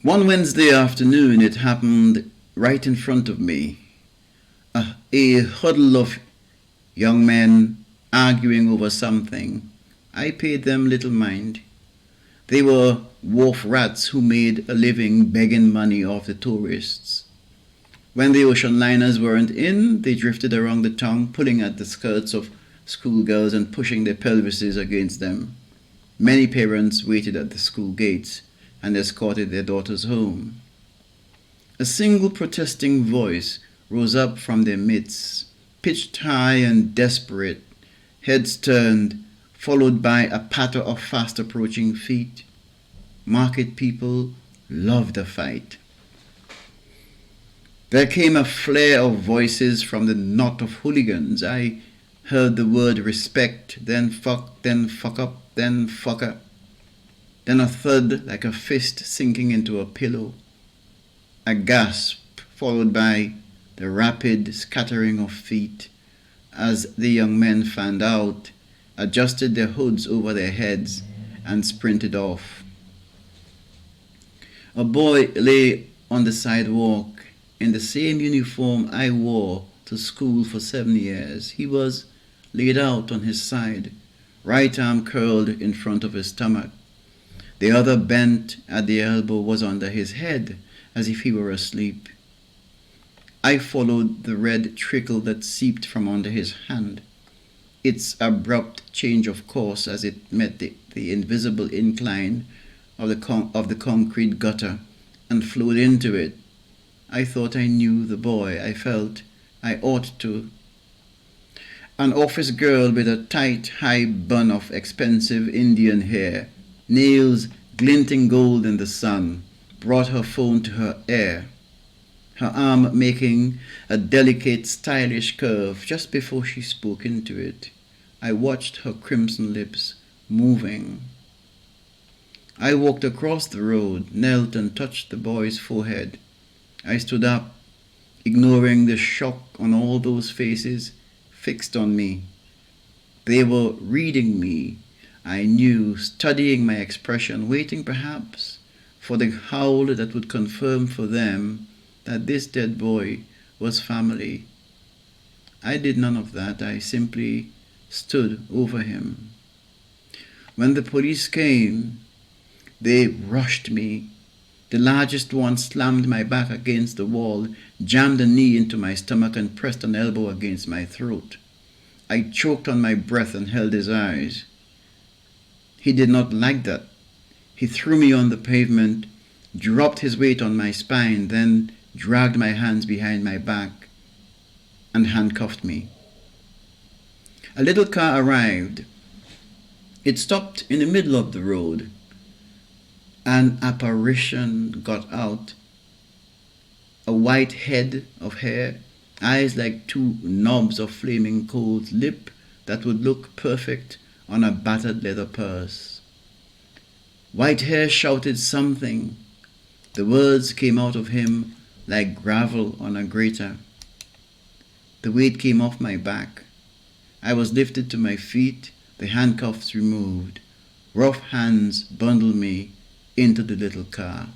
One Wednesday afternoon, it happened right in front of me. A huddle of young men arguing over something. I paid them little mind. They were wharf rats who made a living begging money off the tourists. When the ocean liners weren't in, they drifted around the town, pulling at the skirts of schoolgirls and pushing their pelvises against them. Many parents waited at the school gates and escorted their daughters home. A single protesting voice rose up from their midst, pitched high and desperate, heads turned, followed by a patter of fast approaching feet. Market people loved a fight. There came a flare of voices from the knot of hooligans. I heard the word respect, then fuck up, then fucker. Then a thud like a fist sinking into a pillow. A gasp followed by the rapid scattering of feet as the young men fanned out, adjusted their hoods over their heads, and sprinted off. A boy lay on the sidewalk in the same uniform I wore to school for 7 years. He was laid out on his side, right arm curled in front of his stomach. The other bent at the elbow was under his head, as if he were asleep. I followed the red trickle that seeped from under his hand. Its abrupt change of course as it met the invisible incline of the concrete gutter and flowed into it. I thought I knew the boy. I felt I ought to. An office girl with a tight, high bun of expensive Indian hair, nails glinting gold in the sun, brought her phone to her ear, her arm making a delicate, stylish curve just before she spoke into it. I watched her crimson lips moving. I walked across the road, knelt and touched the boy's forehead. I stood up, ignoring the shock on all those faces fixed on me. They were reading me, I knew, studying my expression, waiting perhaps for the howl that would confirm for them that this dead boy was family. I did none of that. I simply stood over him. When the police came, they rushed me. The largest one slammed my back against the wall, jammed a knee into my stomach, and pressed an elbow against my throat. I choked on my breath and held his eyes. He did not like that. He threw me on the pavement, dropped his weight on my spine, then dragged my hands behind my back and handcuffed me. A little car arrived. It stopped in the middle of the road. An apparition got out. A white head of hair, eyes like two knobs of flaming coals, lip that would look perfect on a battered leather purse. White hair shouted something. The words came out of him like gravel on a grater. The weight came off my back. I was lifted to my feet, the handcuffs removed. Rough hands bundled me into the little car.